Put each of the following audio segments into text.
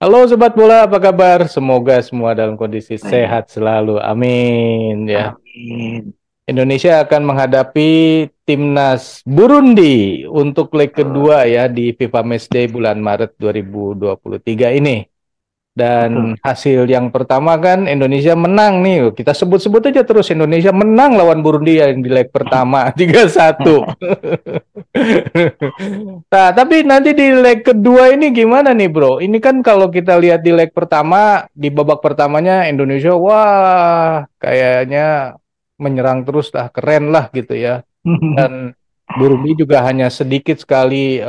Halo Sobat Bola, apa kabar? Semoga semua dalam kondisi Baik, sehat selalu. Amin ya. amin. Indonesia akan menghadapi timnas Burundi untuk leg Betul, kedua ya di FIFA Matchday bulan Maret 2023 ini. betul. Dan hasil yang pertama kan Indonesia menang nih. Kita sebut-sebut aja terus Indonesia menang lawan Burundi yang di leg pertama 3-1. Nah, tapi nanti di leg kedua ini gimana nih, Bro? Ini kan kalau kita lihat di leg pertama, di babak pertamanya Indonesia, wah, kayaknya menyerang terus lah, keren lah gitu ya. Dan Burundi juga hanya sedikit sekali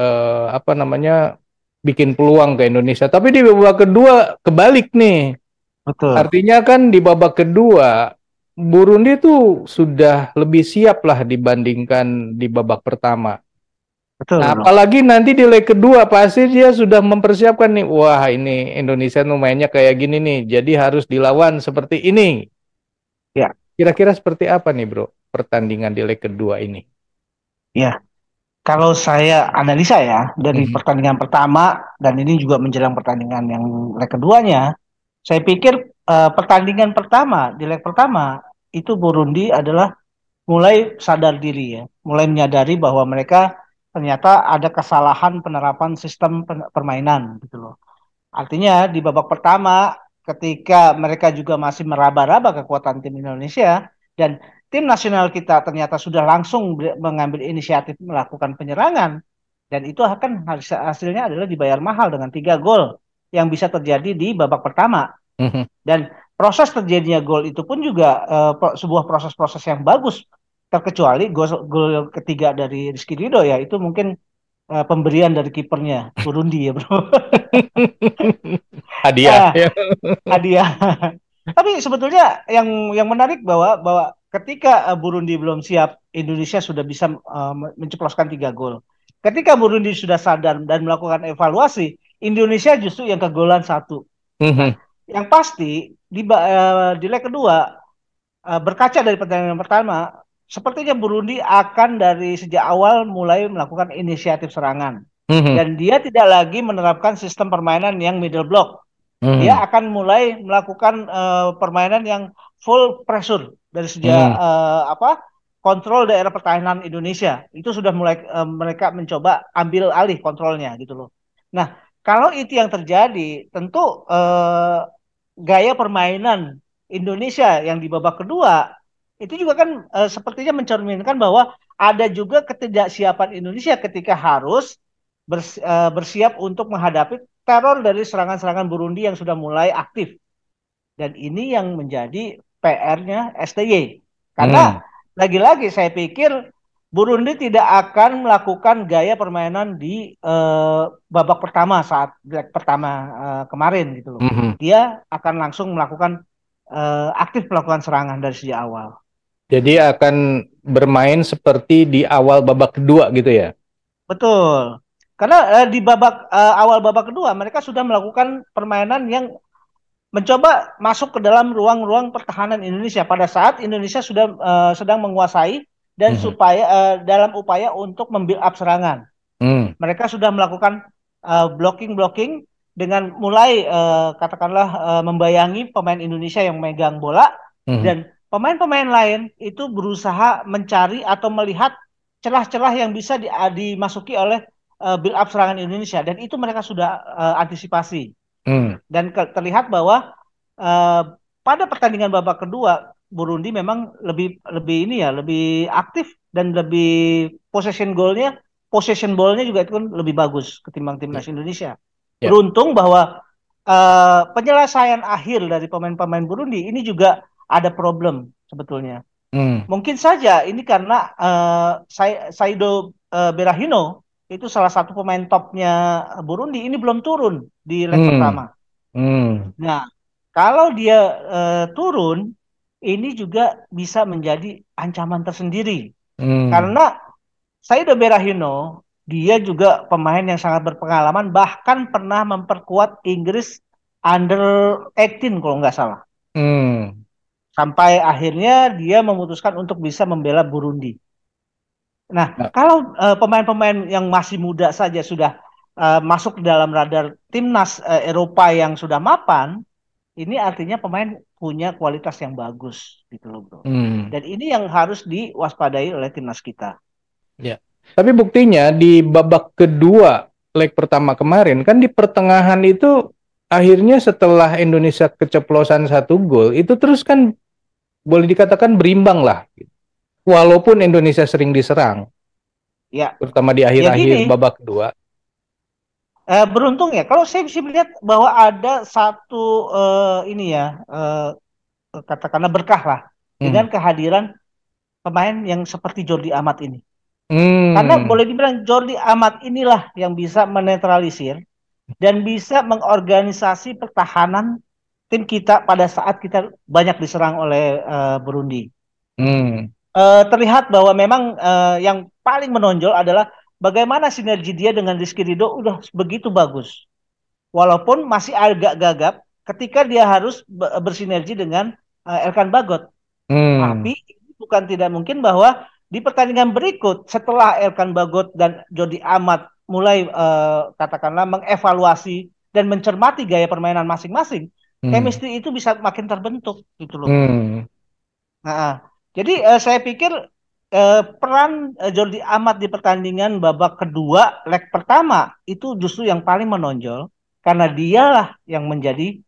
apa namanya bikin peluang ke Indonesia. Tapi di babak kedua kebalik nih. Betul, Artinya kan di babak kedua Burundi tuh sudah lebih siap lah dibandingkan di babak pertama. betul, Nah, Bro. apalagi nanti di leg kedua pasti dia sudah mempersiapkan nih. Wah, ini Indonesia tuh mainnya kayak gini nih. Jadi harus dilawan seperti ini. Ya, Kira-kira seperti apa nih, Bro? Pertandingan di leg kedua ini. ya. Kalau saya analisa ya dari Mhm. pertandingan pertama dan ini juga menjelang pertandingan yang leg keduanya, saya pikir pertandingan pertama di leg pertama itu Burundi adalah mulai sadar diri ya, mulai menyadari bahwa mereka ternyata ada kesalahan penerapan sistem permainan gitu loh. Artinya di babak pertama ketika mereka juga masih meraba-raba kekuatan tim Indonesia dan tim nasional kita ternyata sudah langsung mengambil inisiatif melakukan penyerangan dan itu akan hasilnya adalah dibayar mahal dengan 3 gol yang bisa terjadi di babak pertama Mhm. dan proses terjadinya gol itu pun juga sebuah proses-proses yang bagus terkecuali gol ketiga dari Rizky Ridho ya itu mungkin pemberian dari kipernya Burundi ya bro. Hadiah. Ah, Ya. hadiah. Tapi sebetulnya yang menarik bahwa ketika Burundi belum siap, Indonesia sudah bisa menceploskan 3 gol. Ketika Burundi sudah sadar dan melakukan evaluasi, Indonesia justru yang kegolan satu. Nah, Mhm. yang pasti di leg kedua berkaca dari pertandingan pertama, sepertinya Burundi akan dari sejak awal mulai melakukan inisiatif serangan. Mhm. Dan dia tidak lagi menerapkan sistem permainan yang middle block dia Mhm. akan mulai melakukan permainan yang full pressure dari sejak Mhm. apa kontrol daerah pertahanan Indonesia itu sudah mulai mereka mencoba ambil alih kontrolnya gitu loh. Nah kalau itu yang terjadi tentu gaya permainan Indonesia yang di babak kedua itu juga kan sepertinya mencerminkan bahwa ada juga ketidaksiapan Indonesia ketika harus bersiap untuk menghadapi teror dari serangan-serangan Burundi yang sudah mulai aktif. Dan ini yang menjadi PR-nya STY. Karena Mhm. lagi-lagi saya pikir Burundi tidak akan melakukan gaya permainan di babak pertama saat leg pertama kemarin gitu loh. Mhm. Dia akan langsung melakukan aktif melakukan serangan dari sejak awal. Jadi akan bermain seperti di awal babak kedua gitu ya. Betul. Karena di awal babak kedua mereka sudah melakukan permainan yang mencoba masuk ke dalam ruang-ruang pertahanan Indonesia pada saat Indonesia sudah sedang menguasai dan Mhm. supaya dalam upaya untuk membuild up serangan. Mhm. Mereka sudah melakukan blocking-blocking dengan mulai katakanlah membayangi pemain Indonesia yang megang bola Mhm. dan pemain-pemain lain itu berusaha mencari atau melihat celah-celah yang bisa dimasuki oleh build up serangan Indonesia dan itu mereka sudah antisipasi Mhm. dan terlihat bahwa eh, pada pertandingan babak kedua Burundi memang lebih lebih ini ya lebih aktif dan lebih possession ballnya juga itu kan lebih bagus ketimbang Ya. timnas Indonesia. Ya. Beruntung bahwa penyelesaian akhir dari pemain-pemain Burundi ini juga ada problem sebetulnya. Mhm. Mungkin saja ini karena Saido Berahino itu salah satu pemain topnya Burundi ini belum turun di leg Mhm. pertama. Mhm. Nah, kalau dia turun, ini juga bisa menjadi ancaman tersendiri. Mhm. Karena Saido Berahino, dia juga pemain yang sangat berpengalaman, bahkan pernah memperkuat Inggris under 18 kalau nggak salah. Mhm. Sampai akhirnya dia memutuskan untuk bisa membela Burundi. Nah, Nah, kalau pemain-pemain yang masih muda saja sudah masuk ke dalam radar timnas Eropa yang sudah mapan, ini artinya pemain punya kualitas yang bagus gitu loh bro. Hmm. Dan ini yang harus diwaspadai oleh timnas kita. Ya. Tapi buktinya di babak kedua leg pertama kemarin kan di pertengahan itu akhirnya setelah Indonesia keceplosan 1 gol itu terus kan boleh dikatakan berimbang lah. Walaupun Indonesia sering diserang, Ya, terutama di ya akhir-akhir gini, babak kedua. beruntung ya. Kalau saya bisa melihat bahwa ada satu ini ya, katakanlah berkah lah Hmm. dengan kehadiran pemain yang seperti Jordi Amat ini. Karena Hmm. boleh dibilang Jordi Amat inilah yang bisa menetralisir dan bisa mengorganisasi pertahanan tim kita pada saat kita banyak diserang oleh Burundi. Hmm. Terlihat bahwa memang yang paling menonjol adalah bagaimana sinergi dia dengan Rizky Ridho udah begitu bagus. Walaupun masih agak gagap ketika dia harus bersinergi dengan Elkan Bagot. Hmm. Tapi bukan tidak mungkin bahwa di pertandingan berikut setelah Elkan Bagot dan Jody Amat mulai katakanlah mengevaluasi dan mencermati gaya permainan masing-masing, Hmm. chemistry itu bisa makin terbentuk gitu loh bro. Hmm. Nah, jadi saya pikir peran Jordi Amat di pertandingan babak kedua leg pertama itu justru yang paling menonjol karena dialah yang menjadi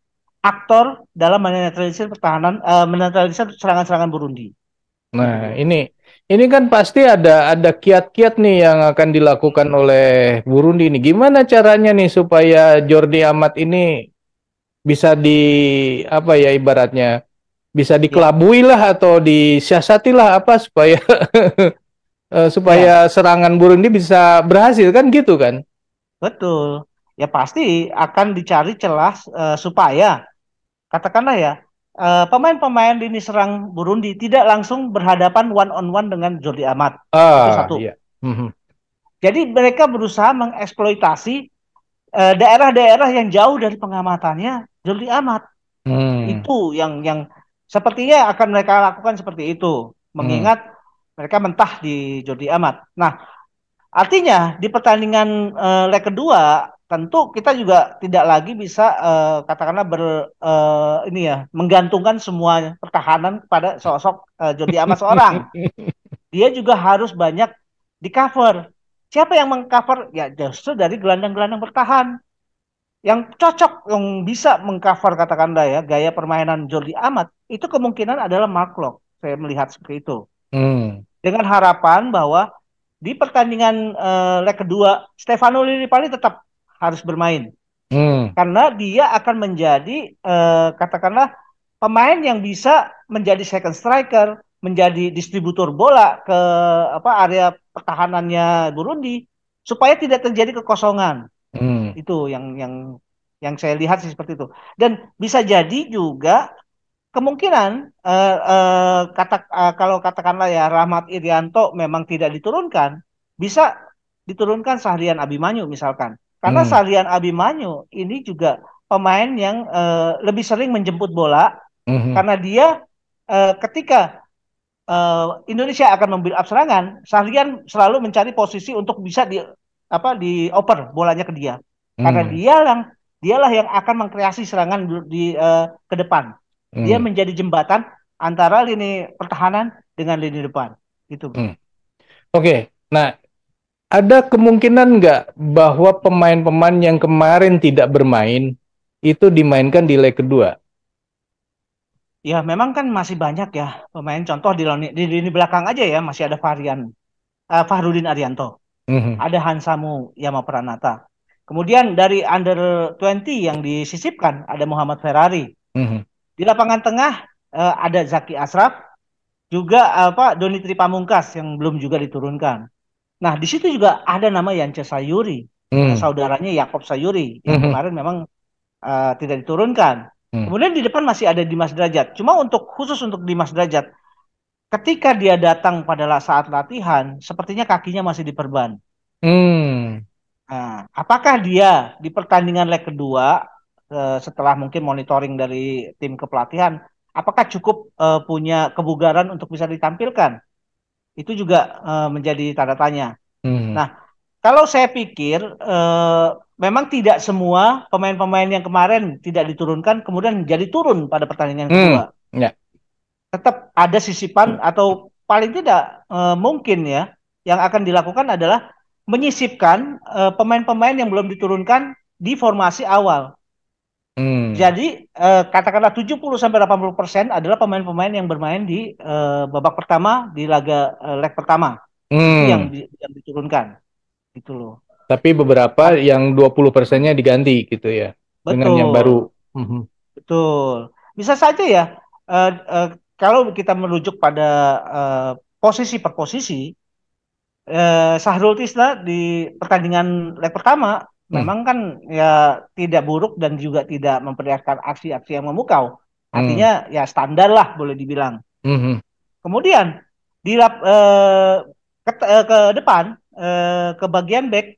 aktor dalam menetralisir pertahanan, menetralisir serangan-serangan Burundi. Gitu, Nah, bro. ini kan pasti ada kiat-kiat nih yang akan dilakukan oleh Burundi ini. Gimana caranya nih supaya Jordi Amat ini bisa di apa ya ibaratnya bisa Ya, dikelabui lah atau disiasati lah apa supaya ya, supaya serangan Burundi bisa berhasil kan gitu kan? betul. Ya pasti akan dicari celah supaya katakanlah ya pemain-pemain lini serang Burundi tidak langsung berhadapan one on one dengan Jordi Amat. Itu Ah, satu. iya. Mhm. Jadi mereka berusaha mengeksploitasi daerah-daerah yang jauh dari pengamatannya Jordi Amat. Hmm. Itu yang sepertinya akan mereka lakukan seperti itu. Hmm. Mengingat mereka mentah di Jordi Amat. Nah, artinya di pertandingan leg kedua tentu kita juga tidak lagi bisa katakanlah ini ya menggantungkan semua pertahanan pada sosok Jordi Amat seorang. Dia juga harus banyak di cover. Siapa yang mengcover? Ya justru dari gelandang-gelandang bertahan yang cocok yang bisa mengcover katakanlah ya gaya permainan Jordi Amat itu kemungkinan adalah Mark Locke. Saya melihat seperti itu. Hmm. Dengan harapan bahwa di pertandingan leg kedua Stefano Lillipali tetap harus bermain Hmm. karena dia akan menjadi katakanlah pemain yang bisa menjadi second striker, menjadi distributor bola ke apa area pertahanannya Burundi supaya tidak terjadi kekosongan. Hmm. Itu yang saya lihat sih seperti itu. Dan bisa jadi juga kemungkinan kalau katakanlah ya Rahmat Irianto memang tidak diturunkan, bisa diturunkan Sahrian Abimanyu misalkan. Karena Hmm. Sahrian Abimanyu ini juga pemain yang lebih sering menjemput bola Hmm. karena dia ketika Indonesia akan membuild up serangan, Sahrian selalu mencari posisi untuk bisa dioper bolanya ke dia. Karena Hmm. dialah yang akan mengkreasi serangan ke depan. Dia Hmm. menjadi jembatan antara lini pertahanan dengan lini depan. Gitu, Bro. Hmm. Oke. Nah, ada kemungkinan nggak bahwa pemain-pemain yang kemarin tidak bermain itu dimainkan di leg kedua? Ya, memang kan masih banyak ya pemain contoh di lini belakang aja ya masih ada Fahrudin Arianto, Mhm. ada Hansamu Yamapranata. Kemudian dari under 20 yang disisipkan ada Muhammad Ferrari. Mhm. Di lapangan tengah ada Zaki Asraf, juga Doni Tripamungkas yang belum juga diturunkan. Nah, di situ juga ada nama Yance Sayuri, Mhm. saudaranya Yakob Sayuri yang Mhm. kemarin memang tidak diturunkan. Mhm. Kemudian di depan masih ada Dimas Derajat. Cuma khusus untuk Dimas Derajat, ketika dia datang pada saat latihan, sepertinya kakinya masih diperban. Hmm. Nah, apakah dia di pertandingan leg kedua setelah mungkin monitoring dari tim kepelatihan, apakah cukup punya kebugaran untuk bisa ditampilkan? Itu juga menjadi tanda tanya. Hmm. Nah, kalau saya pikir memang tidak semua pemain-pemain yang kemarin tidak diturunkan kemudian jadi turun pada pertandingan kedua. Ya. Tetap ada sisipan atau paling tidak mungkin ya yang akan dilakukan adalah menyisipkan pemain-pemain yang belum diturunkan di formasi awal. Hmm. Jadi katakanlah 70-80% adalah pemain-pemain yang bermain di babak pertama di laga leg pertama. Itu yang, Hmm. yang diturunkan. Gitu loh. Tapi beberapa yang 20%-nya diganti gitu ya dengan yang baru. Betul, betul. Bisa saja ya eh, eh, kalau kita merujuk pada eh, posisi per posisi, Sahrul Tisna di pertandingan leg pertama Hmm. memang kan ya tidak buruk dan juga tidak memperlihatkan aksi-aksi yang memukau. Hmm. Artinya ya standar lah boleh dibilang. Hmm. Kemudian di ke depan ke bagian back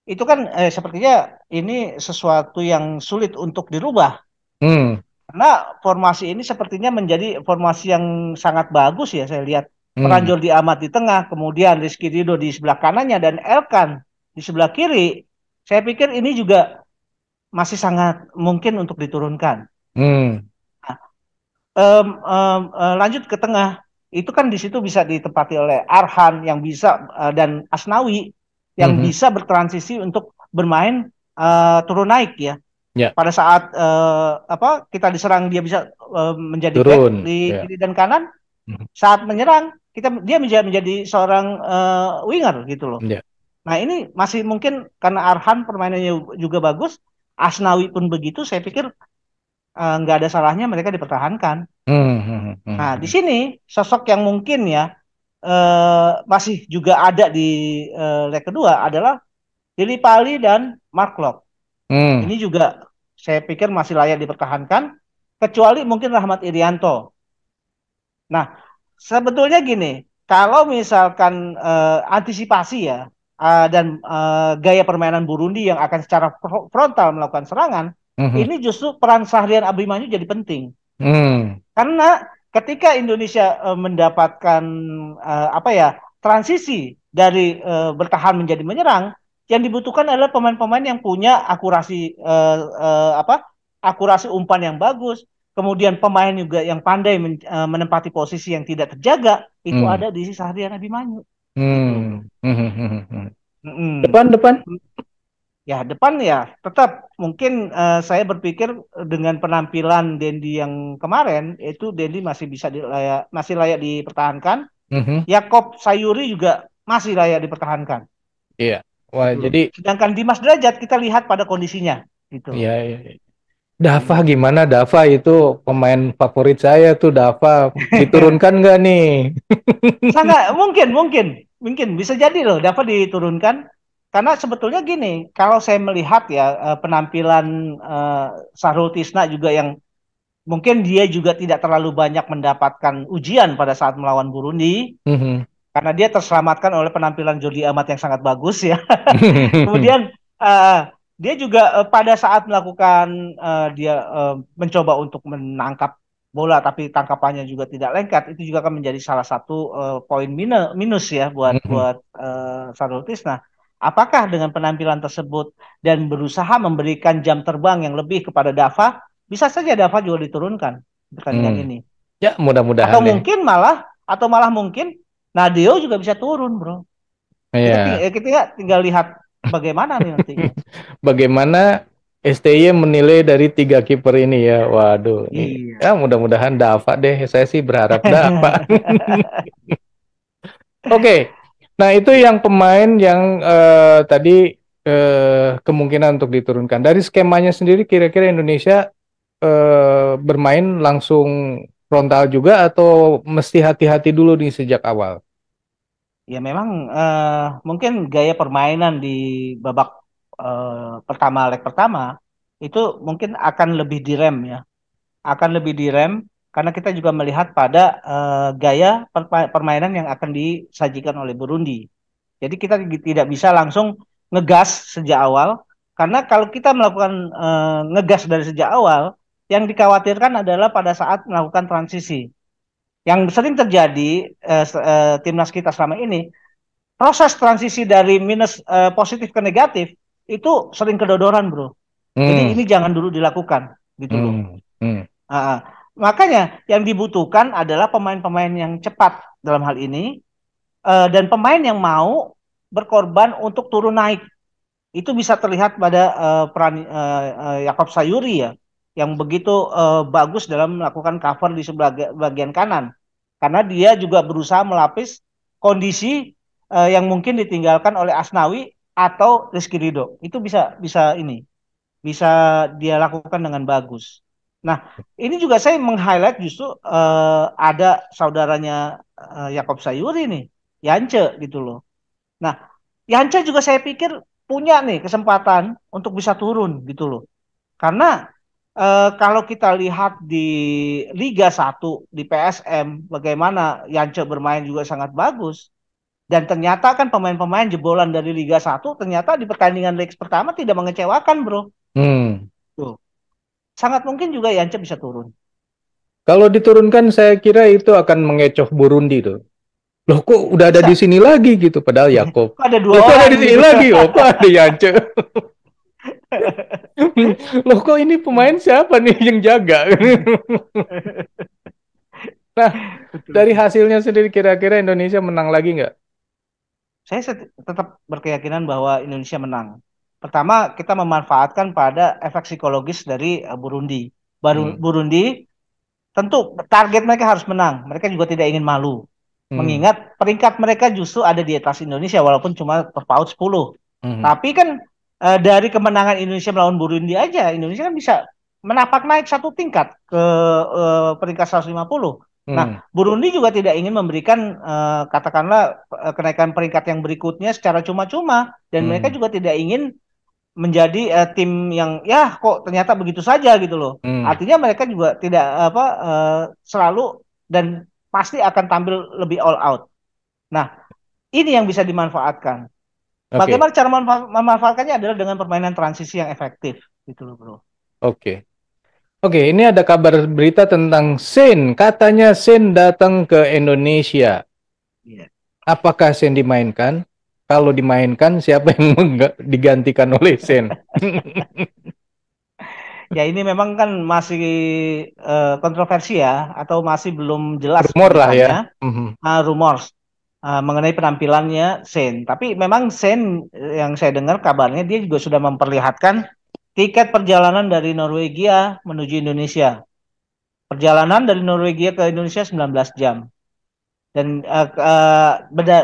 itu kan sepertinya ini sesuatu yang sulit untuk dirubah Hmm. karena formasi ini sepertinya menjadi formasi yang sangat bagus ya saya lihat. Peran Hmm. Jordi Amat di tengah, kemudian Rizky Ridho di sebelah kanannya dan Elkan di sebelah kiri. Saya pikir ini juga masih sangat mungkin untuk diturunkan. Hmm. Nah, lanjut ke tengah, itu kan di situ bisa ditempati oleh Arhan yang bisa dan Asnawi yang Hmm. bisa bertransisi untuk bermain turun naik ya. Ya, Pada saat apa kita diserang dia bisa menjadi back turun. di Ya. kiri dan kanan. Hmm. Saat menyerang dia menjadi seorang winger gitu loh. Ya. Nah ini masih mungkin karena Arhan permainannya juga bagus, Asnawi pun begitu. Saya pikir nggak ada salahnya mereka dipertahankan. Hmm. Hmm. Nah di Hmm. sini sosok yang mungkin ya masih juga ada di leg kedua adalah Dili Pali dan Mark Klok. Hmm. Ini juga saya pikir masih layak dipertahankan, kecuali mungkin Rahmat Irianto. Nah, sebetulnya gini, kalau misalkan antisipasi ya dan gaya permainan Burundi yang akan secara frontal melakukan serangan, Hmm. ini justru peran Sahrian Abimanyu jadi penting. Hmm. Karena ketika Indonesia mendapatkan apa ya transisi dari bertahan menjadi menyerang, yang dibutuhkan adalah pemain-pemain yang punya akurasi apa akurasi umpan yang bagus, kemudian pemain juga yang pandai menempati posisi yang tidak terjaga, itu Hmm. ada di sisi Sahrian Abimanyu gitu loh bro. Hmm. Hmm. Hmm. Mm-mm. Depan. Ya, depan ya tetap mungkin saya berpikir dengan penampilan Dendi yang kemarin itu Dendi masih bisa masih layak dipertahankan. Hmm. Yakob Sayuri juga masih layak dipertahankan Iya. Wah, gitu loh. jadi Sedangkan Dimas Derajat kita lihat pada kondisinya gitu. ya, ya, ya. Dava Hmm. gimana? Dava itu pemain favorit saya tuh. Dava diturunkan nggak nih? Sangat mungkin bisa jadi loh dapat diturunkan karena sebetulnya gini, kalau saya melihat ya penampilan Sahrul Tisna juga yang mungkin dia juga tidak terlalu banyak mendapatkan ujian pada saat melawan Burundi Mhm. karena dia terselamatkan oleh penampilan Jordi Amat yang sangat bagus ya. Kemudian dia juga pada saat melakukan dia mencoba untuk menangkap bola tapi tangkapannya juga tidak lengkap itu juga akan menjadi salah satu poin minus ya buat Mhm. Sarul Tisna. Apakah dengan penampilan tersebut dan berusaha memberikan jam terbang yang lebih kepada Dava, bisa saja Dava juga diturunkan di pertandingan Hmm. ini. Ya, mudah-mudahan Atau deh. mungkin malah mungkin Nadeo juga bisa turun, bro. Iya. Kita tinggal lihat bagaimana nih nantinya. Bagaimana STY menilai dari tiga kiper ini ya? Waduh, ini Iya. ya mudah-mudahan Dava deh. Saya sih berharap Dava. Oke. Nah, itu yang pemain yang tadi kemungkinan untuk diturunkan. Dari skemanya sendiri kira-kira Indonesia bermain langsung frontal juga atau mesti hati-hati dulu nih sejak awal? Ya memang mungkin gaya permainan di babak leg pertama itu mungkin akan lebih direm ya, akan lebih direm karena kita juga melihat pada gaya permainan yang akan disajikan oleh Burundi. Jadi kita tidak bisa langsung ngegas sejak awal karena kalau kita melakukan ngegas dari sejak awal, yang dikhawatirkan adalah pada saat melakukan transisi. Yang sering terjadi timnas kita selama ini proses transisi dari minus positif ke negatif itu sering kedodoran, bro. Jadi Hmm, ini jangan dulu dilakukan, gitu loh. hmm, hmm, Ah, makanya yang dibutuhkan adalah pemain-pemain yang cepat dalam hal ini, dan pemain yang mau berkorban untuk turun naik. Itu bisa terlihat pada peran Yakob Sayuri ya, yang begitu bagus dalam melakukan cover di sebelah bagian kanan. Karena dia juga berusaha melapis kondisi yang mungkin ditinggalkan oleh Asnawi atau Rizky Ridho. Itu bisa bisa ini bisa dia lakukan dengan bagus. Nah, ini juga saya meng-highlight justru ada saudaranya Yakob Sayuri nih, Yance gitu loh. Nah, Yance juga saya pikir punya nih kesempatan untuk bisa turun gitu loh. Karena kalau kita lihat di Liga 1 di PSM bagaimana Yance bermain juga sangat bagus. Dan ternyata kan pemain-pemain jebolan dari Liga 1 ternyata di pertandingan leg pertama tidak mengecewakan, Bro. hmm. Tuh. Sangat mungkin juga Yance bisa turun. Kalau diturunkan, saya kira itu akan mengecoh Burundi tuh. Loh kok udah ada di Bisa. sini lagi gitu, padahal Yakob. Kok ada dua Loh kok ada orang di sini gitu. lagi? Oh kok ada Yance? Loh kok ini pemain siapa nih yang jaga? Nah, Betul, dari betul. hasilnya sendiri kira-kira Indonesia menang lagi nggak? Saya tetap berkeyakinan bahwa Indonesia menang. Pertama, kita memanfaatkan pada efek psikologis dari Burundi. Hmm. Burundi tentu target mereka harus menang. Mereka juga tidak ingin malu. Hmm. Mengingat peringkat mereka justru ada di atas Indonesia walaupun cuma terpaut 10. Hmm. Tapi kan dari kemenangan Indonesia melawan Burundi aja, Indonesia kan bisa menapak naik satu tingkat ke peringkat 150. Hmm. Nah, Burundi juga tidak ingin memberikan katakanlah kenaikan peringkat yang berikutnya secara cuma-cuma dan mereka Hmm. juga tidak ingin menjadi tim yang ya kok ternyata begitu saja gitu loh. Hmm. Artinya mereka juga tidak apa selalu dan pasti akan tampil lebih all out. Nah, ini yang bisa dimanfaatkan. Oke, Bagaimana cara memanfaatkannya adalah dengan permainan transisi yang efektif gitu loh, Bro. oke. Oke, ini ada kabar berita tentang Sen. Katanya Sen datang ke Indonesia. Iya. Apakah Sen dimainkan? Kalau dimainkan, siapa yang digantikan oleh Sen? Ya ini memang kan masih kontroversi ya atau masih belum jelas Rumor lah ya. beritanya, Mhm. rumors mengenai penampilannya Sen. Tapi memang Sen yang saya dengar kabarnya dia juga sudah memperlihatkan tiket perjalanan dari Norwegia menuju Indonesia. Perjalanan dari Norwegia ke Indonesia 19 jam. Dan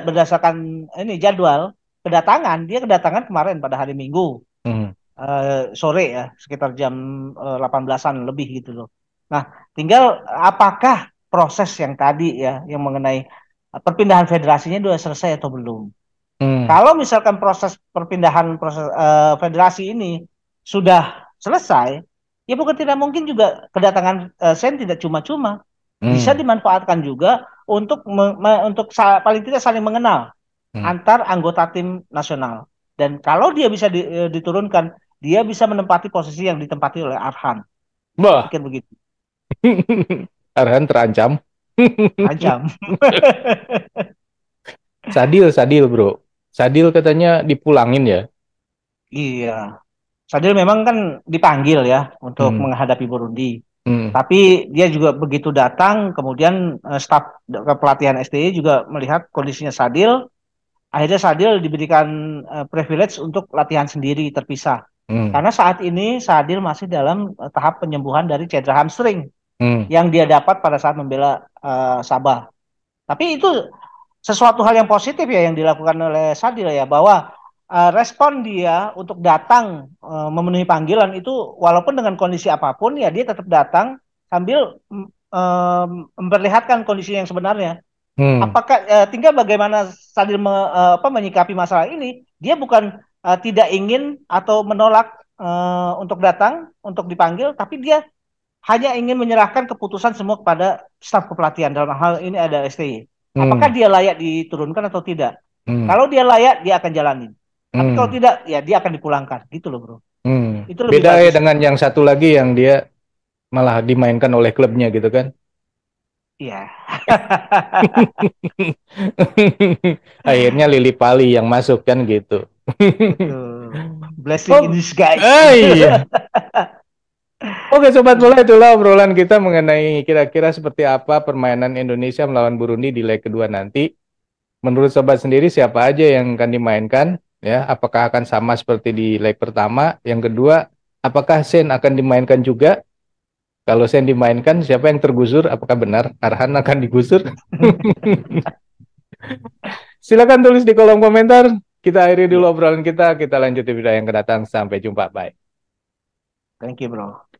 berdasarkan ini jadwal kedatangan, dia kedatangan kemarin pada hari Minggu Mhm. sore ya, sekitar jam 18-an lebih gitu loh. Nah, tinggal apakah proses yang tadi ya, yang mengenai perpindahan federasinya sudah selesai atau belum. Hmm. Kalau misalkan proses perpindahan proses federasi ini sudah selesai, ya bukan tidak mungkin juga kedatangan Sen tidak cuma-cuma, bisa Hmm. dimanfaatkan juga untuk untuk paling tidak saling mengenal Hmm. antar anggota tim nasional. Dan kalau dia bisa diturunkan, dia bisa menempati posisi yang ditempati oleh Arhan. Saya Wah, pikir begitu. Arhan terancam. Ancam. Sadil, Sadil bro. Sadil katanya dipulangin ya. Iya. Sadil memang kan dipanggil ya untuk Hmm. menghadapi Burundi. Hmm. Tapi dia juga begitu datang, kemudian staf kepelatihan STY juga melihat kondisinya Sadil. Akhirnya Sadil diberikan privilege untuk latihan sendiri terpisah. Hmm. Karena saat ini Sadil masih dalam tahap penyembuhan dari cedera hamstring Hmm. yang dia dapat pada saat membela Sabah. Tapi itu sesuatu hal yang positif ya yang dilakukan oleh Sadil ya bahwa respon dia untuk datang memenuhi panggilan itu walaupun dengan kondisi apapun ya dia tetap datang sambil memperlihatkan kondisi yang sebenarnya. Hmm. Apakah tinggal bagaimana Sadil menyikapi masalah ini? Dia bukan tidak ingin atau menolak untuk datang untuk dipanggil, tapi dia hanya ingin menyerahkan keputusan semua kepada staf kepelatihan dalam hal ini ada STY. Apakah Hmm. dia layak diturunkan atau tidak? Hmm. Kalau dia layak, dia akan jalanin. Tapi kalau Hmm. tidak, ya dia akan dipulangkan. Gitu loh, bro. Hmm. Itu lebih Beda ya bagus. dengan yang satu lagi yang dia malah dimainkan oleh klubnya gitu kan. Iya. Akhirnya Lili Pali yang masuk kan gitu. Betul. Blessing in Oh, disguise. iya. Oke Sobat Bola, itulah obrolan kita mengenai kira-kira seperti apa permainan Indonesia melawan Burundi di leg kedua nanti. Menurut Sobat sendiri siapa aja yang akan dimainkan? Ya, apakah akan sama seperti di leg pertama? Yang kedua, apakah Sen akan dimainkan juga? Kalau Sen dimainkan, siapa yang tergusur? Apakah benar Arhan akan digusur? Silakan tulis di kolom komentar. Kita akhiri dulu Ya, obrolan kita. Kita lanjut di video yang kedatang. Sampai jumpa. Bye. thank you bro.